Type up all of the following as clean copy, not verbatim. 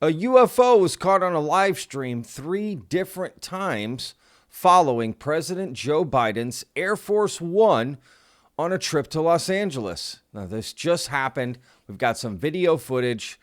A UFO was caught on a live stream 3 different times following President Joe Biden's Air Force One on a trip to Los Angeles. Now, this just happened. We've got some video footage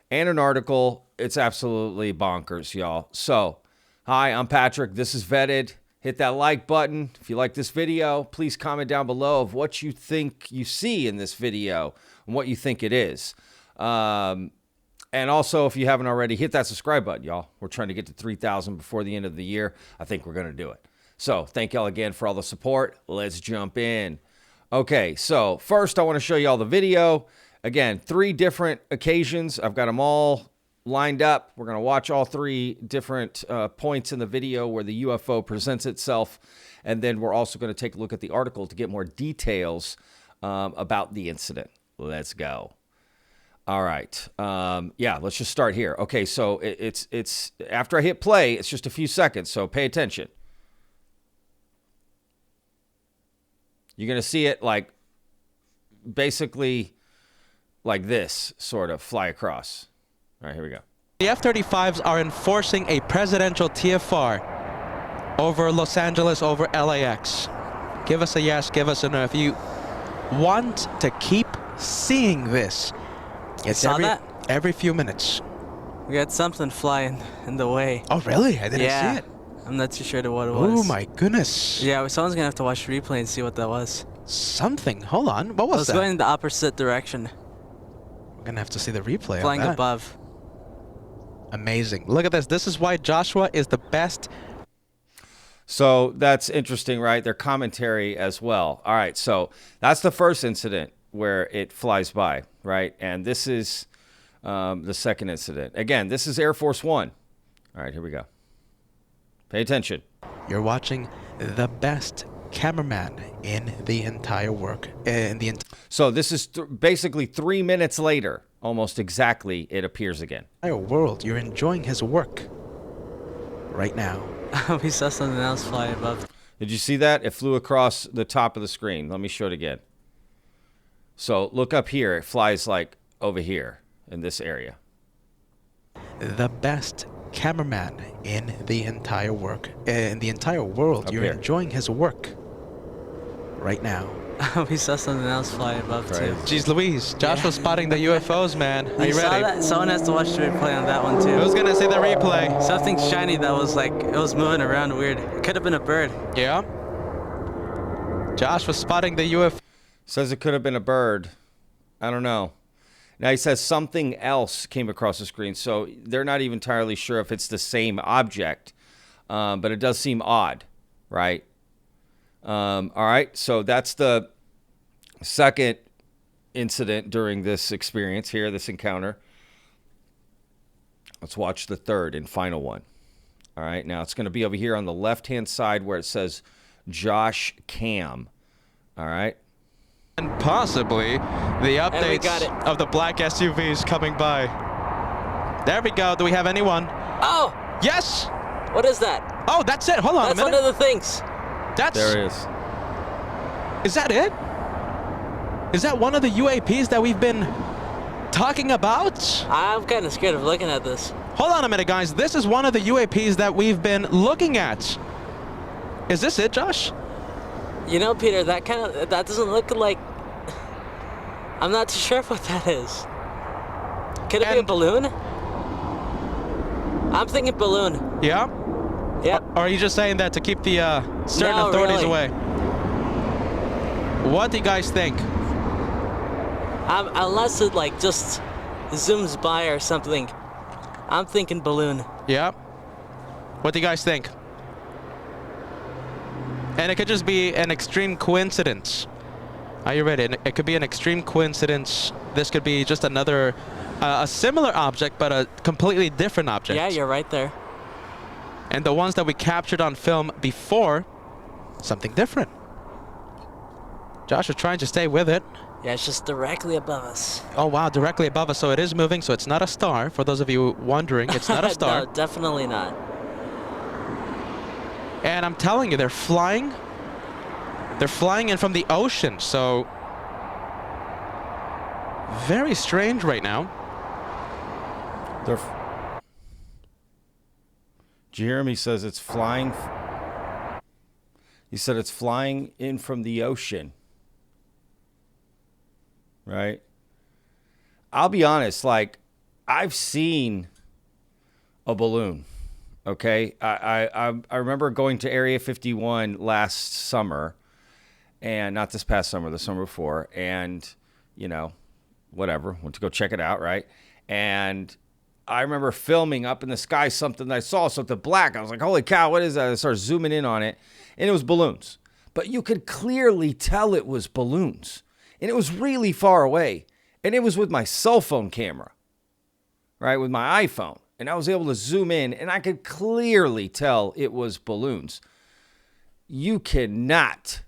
and an article. It's absolutely bonkers, y'all. So, hi, I'm Patrick. This is Vetted. Hit that like button. If you like this video, please comment down below of what you think you see in this video and what you think it is. And also, if you haven't already, hit that subscribe button, y'all. We're trying to get to 3,000 before the end of the year. I think we're going to do it. So thank y'all again for all the support. Let's jump in. Okay, so first I want to show you all the video. Again, 3 different occasions. I've got them all lined up. We're going to watch all 3 different points in the video where the UFO presents itself. And then we're also going to take a look at the article to get more details about the incident. Let's go. All right. Yeah, let's just start here. Okay, so it's after I hit play, it's just a few seconds, so pay attention. You're going to see it like basically like this, sort of fly across. All right, here we go. The F-35s are enforcing a presidential TFR over Los Angeles, over LAX. Give us a yes, give us a no. If you want to keep seeing this, it's every few minutes. We got something flying in the way. Oh, really? I didn't see it. I'm not too sure what it was. Oh, my goodness. Yeah, someone's going to have to watch the replay and see what that was. Something. Hold on. What was that? It was going in the opposite direction. We're going to have to see the replay. Flying above. Amazing. Look at this. This is why Joshua is the best. So that's interesting, right? Their commentary as well. All right, so that's the first incident where it flies by, right? And this is the second incident. Again, this is Air Force One. All right, here we go. Pay attention. You're watching the best cameraman in the entire work. So this is basically 3 minutes later, almost exactly, it appears again. Entire world. You're enjoying his work right now. We saw something else fly above. Did you see that? It flew across the top of the screen. Let me show it again. So look up here. It flies like over here in this area. The best cameraman in the entire work. In the entire world. Up You're here. enjoying his work right now. We saw something else fly above too. Jeez Louise. Josh was spotting the UFOs, man. Are you ready? That? Someone has to watch the replay on that one too. Who's gonna see the replay? Something shiny that was like, it was moving around weird. It could have been a bird. Yeah. Josh was spotting the UFO. Says it could have been a bird. I don't know. Now he says something else came across the screen, so they're not even entirely sure if it's the same object, but it does seem odd, right? All right, so that's the second incident during this experience here, this encounter. Let's watch the third and final one. All right, now it's going to be over here on the left-hand side where it says Josh Cam. All right. And possibly the updates of the black SUVs coming by. There we go. Do we have anyone? Oh! Yes! What is that? Oh, that's it. Hold on a minute. That's one of the things. There it is. Is that it? Is that one of the UAPs that we've been talking about? I'm kind of scared of looking at this. Hold on a minute, guys. This is one of the UAPs that we've been looking at. Is this it, Josh? You know, Peter, that doesn't look like... I'm not too sure what that is. Could it be a balloon? I'm thinking balloon. Yeah? Yep. Or are you just saying that to keep the certain authorities away? What do you guys think? Unless it like just zooms by or something. I'm thinking balloon. Yeah. What do you guys think? And it could just be an extreme coincidence. Are you ready? It could be an extreme coincidence. This could be just another, a similar object, but a completely different object. Yeah, you're right there. And the ones that we captured on film before, something different. Josh is trying to stay with it. Yeah, it's just directly above us. Oh, wow, directly above us. So it is moving, so it's not a star. For those of you wondering, it's not a star. No, definitely not. And I'm telling you, they're flying. They're flying in from the ocean, so very strange right now. Did you hear him? He says it's flying. He said it's flying in from the ocean. Right? I'll be honest, like, I've seen a balloon. Okay? I remember going to Area 51 last summer, and not this past summer, the summer before, and, you know, whatever, went to go check it out, right? And I remember filming up in the sky something that I saw, something black. I was like, holy cow, what is that? I started zooming in on it, and it was balloons. But you could clearly tell it was balloons. And it was really far away. And it was with my cell phone camera, right, with my iPhone. And I was able to zoom in, and I could clearly tell it was balloons. You cannot,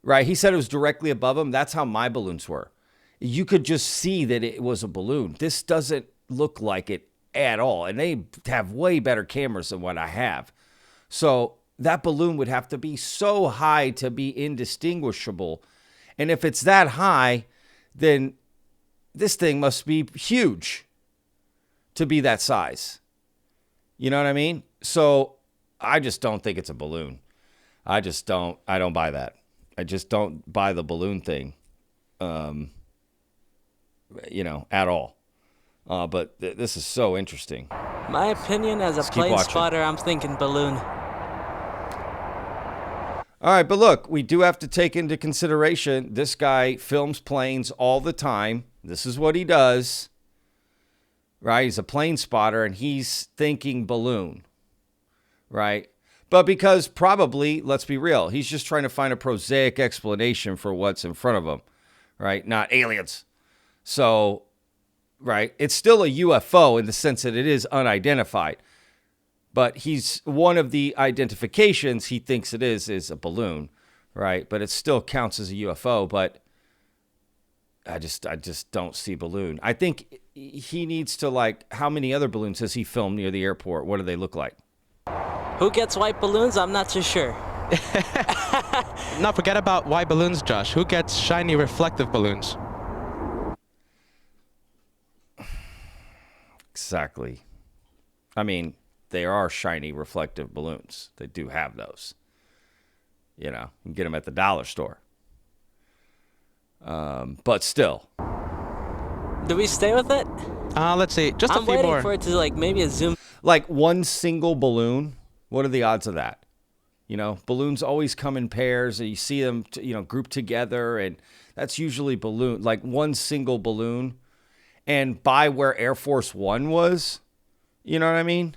right? He said it was directly above him. That's how my balloons were. You could just see that it was a balloon. This doesn't look like it at all. And they have way better cameras than what I have. So that balloon would have to be so high to be indistinguishable. And if it's that high, then this thing must be huge to be that size. You know what I mean? So I just don't think it's a balloon. I don't buy that. I just don't buy the balloon thing, you know, at all. But this is so interesting. My opinion as a plane spotter, I'm thinking balloon. All right, but look, we do have to take into consideration this guy films planes all the time. This is what he does, right? He's a plane spotter, and he's thinking balloon, right? But because probably, let's be real, he's just trying to find a prosaic explanation for what's in front of him, right? Not aliens. So, right, it's still a UFO in the sense that it is unidentified. But he's one of the identifications he thinks it is a balloon, right? But it still counts as a UFO. But I just don't see balloon. I think he needs to, like, how many other balloons has he filmed near the airport? What do they look like? Who gets white balloons? I'm not too sure. No, forget about white balloons, Josh. Who gets shiny reflective balloons? Exactly. I mean, they are shiny reflective balloons. They do have those. You know, you can get them at the dollar store. But still. Do we stay with it? Let's see. Just a I'm few waiting more. for it to, like, maybe a zoom. Like one single balloon, what are the odds of that? You know, balloons always come in pairs, and you see them, grouped together, and that's usually balloon, like one single balloon. And by where Air Force One was, you know what I mean?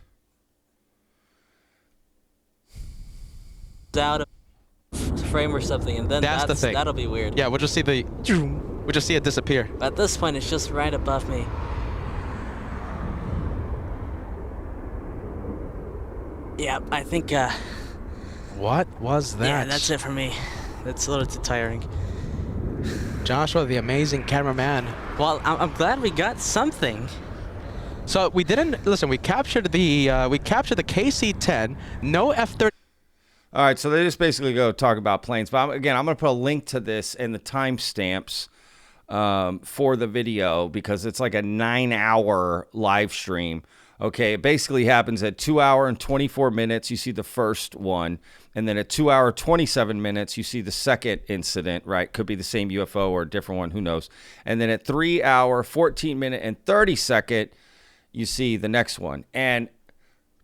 Out of frame or something, and then That's the thing. That'll be weird. Yeah, we'll just see it disappear. At this point, it's just right above me. Yeah, I think. What was that? Yeah, that's it for me. That's a little too tiring. Joshua, the amazing cameraman. Well, I'm glad we got something. So we didn't listen. We captured the KC-10. No F-30. All right, so they just basically go talk about planes. But I'm going to put a link to this and the timestamps for the video because it's like a 9-hour live stream. Okay, it basically happens at 2 hours and 24 minutes. You see the first one. And then at 2 hours, 27 minutes, you see the second incident, right? Could be the same UFO or a different one, who knows. And then at 3 hours, 14 minutes, and 30 seconds, you see the next one. And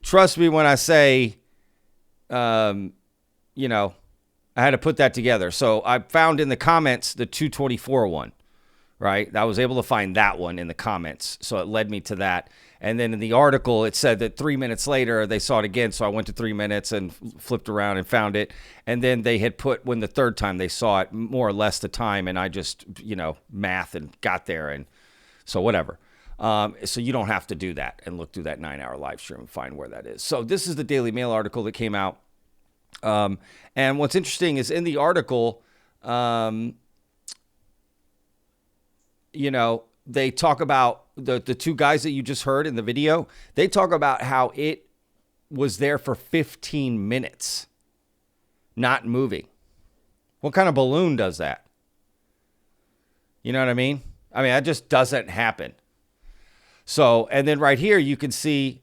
trust me when I say, I had to put that together. So I found in the comments the 224 one, right? I was able to find that one in the comments. So it led me to that. And then in the article, it said that 3 minutes later, they saw it again. So I went to 3 minutes and flipped around and found it. And then they had put, when the third time they saw it, more or less the time. And I just, math and got there. And so whatever. So you don't have to do that and look through that 9-hour live stream and find where that is. So this is the Daily Mail article that came out. And what's interesting is in the article, they talk about the two guys that you just heard in the video. They talk about how it was there for 15 minutes, not moving. What kind of balloon does that? You know what I mean? I mean, that just doesn't happen. So, and then right here, you can see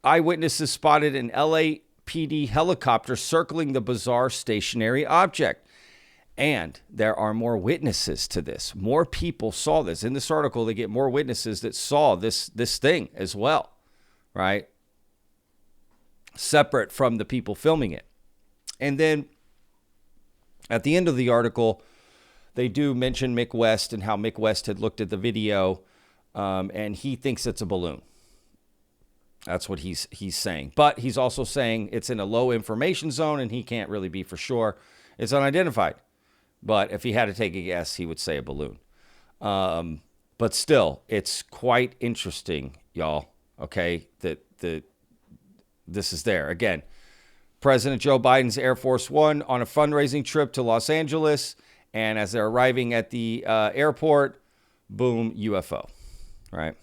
eyewitnesses spotted an LAPD helicopter circling the bizarre stationary object. And there are more witnesses to this. More people saw this. In this article, they get more witnesses that saw this thing as well, right? Separate from the people filming it. And then at the end of the article, they do mention Mick West and how Mick West had looked at the video, and he thinks it's a balloon. That's what he's saying. But he's also saying it's in a low information zone, and he can't really be for sure. It's unidentified. But if he had to take a guess, he would say a balloon. But still, it's quite interesting, y'all, okay, that this is there. Again, President Joe Biden's Air Force One on a fundraising trip to Los Angeles, and as they're arriving at the airport, boom, UFO, right?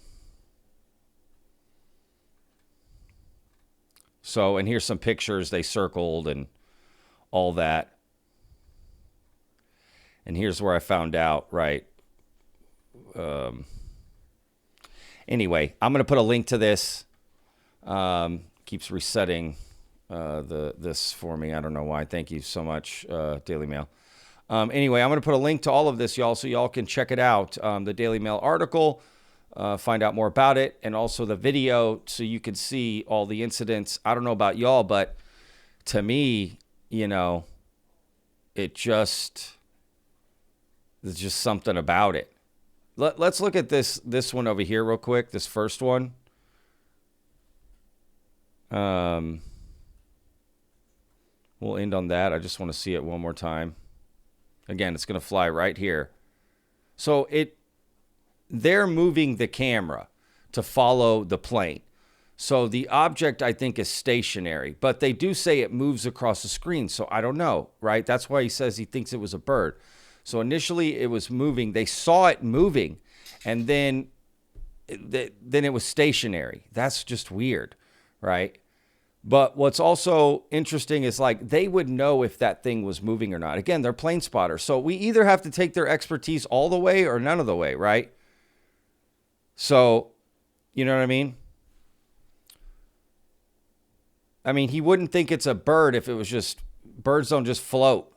So, and here's some pictures they circled and all that. And here's where I found out, right? Anyway, I'm going to put a link to this. Keeps resetting this for me. I don't know why. Thank you so much, Daily Mail. Anyway, I'm going to put a link to all of this, y'all, so y'all can check it out. The Daily Mail article, find out more about it, and also the video so you can see all the incidents. I don't know about y'all, but to me, you know, there's just something about it. Let's look at this one over here real quick, this first one. We'll end on that. I just want to see it one more time. Again, it's going to fly right here. So they're moving the camera to follow the plane. So the object, I think, is stationary, but they do say it moves across the screen. So I don't know, right? That's why he says he thinks it was a bird. So initially it was moving. They saw it moving, and then it was stationary. That's just weird, right? But what's also interesting is, like, they would know if that thing was moving or not. Again, they're plane spotters. So we either have to take their expertise all the way or none of the way, right? So, you know what I mean? I mean, he wouldn't think it's a bird if it was just, birds don't just float,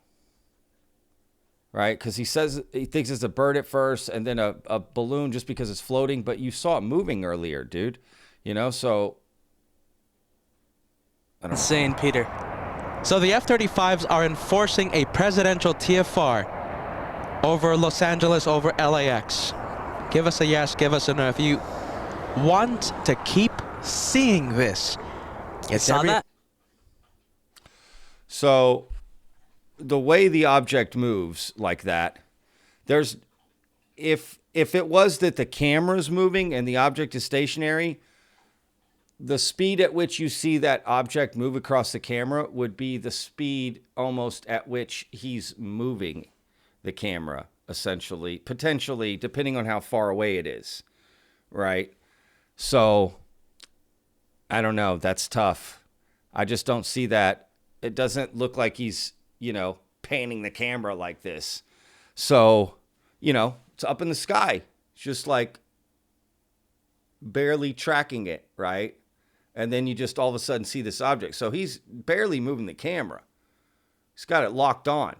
right? Because he says he thinks it's a bird at first and then a balloon just because it's floating, but you saw it moving earlier, dude. You know, so... Insane, Peter. So the F-35s are enforcing a presidential TFR over Los Angeles, over LAX. Give us a yes, give us a no. If you want to keep seeing this, You saw that? So the way the object moves like that, there's, if it was that the camera's moving and the object is stationary, the speed at which you see that object move across the camera would be the speed almost at which he's moving the camera, essentially, potentially, depending on how far away it is, right? So, I don't know. That's tough. I just don't see that. It doesn't look like he's, you know, panning the camera like this. So, you know, it's up in the sky. It's just like barely tracking it, right? And then you just all of a sudden see this object. So he's barely moving the camera. He's got it locked on,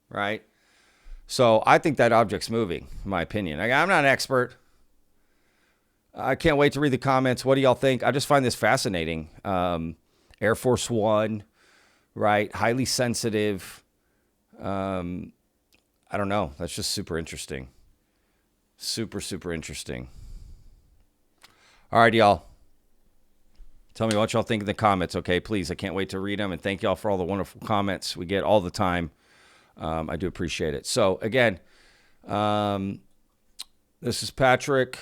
right? So I think that object's moving, in my opinion. I'm not an expert. I can't wait to read the comments. What do y'all think? I just find this fascinating. Air Force One, right? Highly sensitive. I don't know. That's just super interesting. Super, super interesting. All right, y'all. Tell me what y'all think in the comments, okay? Please, I can't wait to read them. And thank y'all for all the wonderful comments we get all the time. I do appreciate it. So, again, this is Patrick.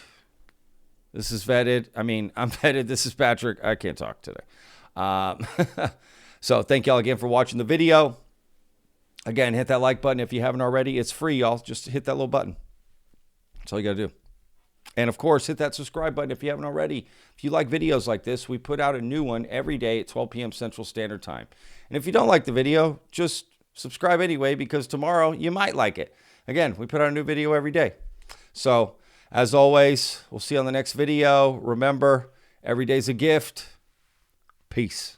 This is Vetted. I mean, I'm Vetted. This is Patrick. I can't talk today. So, thank y'all again for watching the video. Again, hit that like button if you haven't already. It's free, y'all. Just hit that little button. That's all you got to do. And, of course, hit that subscribe button if you haven't already. If you like videos like this, we put out a new one every day at 12 p.m. Central Standard Time. And if you don't like the video, just subscribe anyway, because tomorrow you might like it. Again, we put out a new video every day. So, as always, we'll see you on the next video. Remember, every day's a gift. Peace.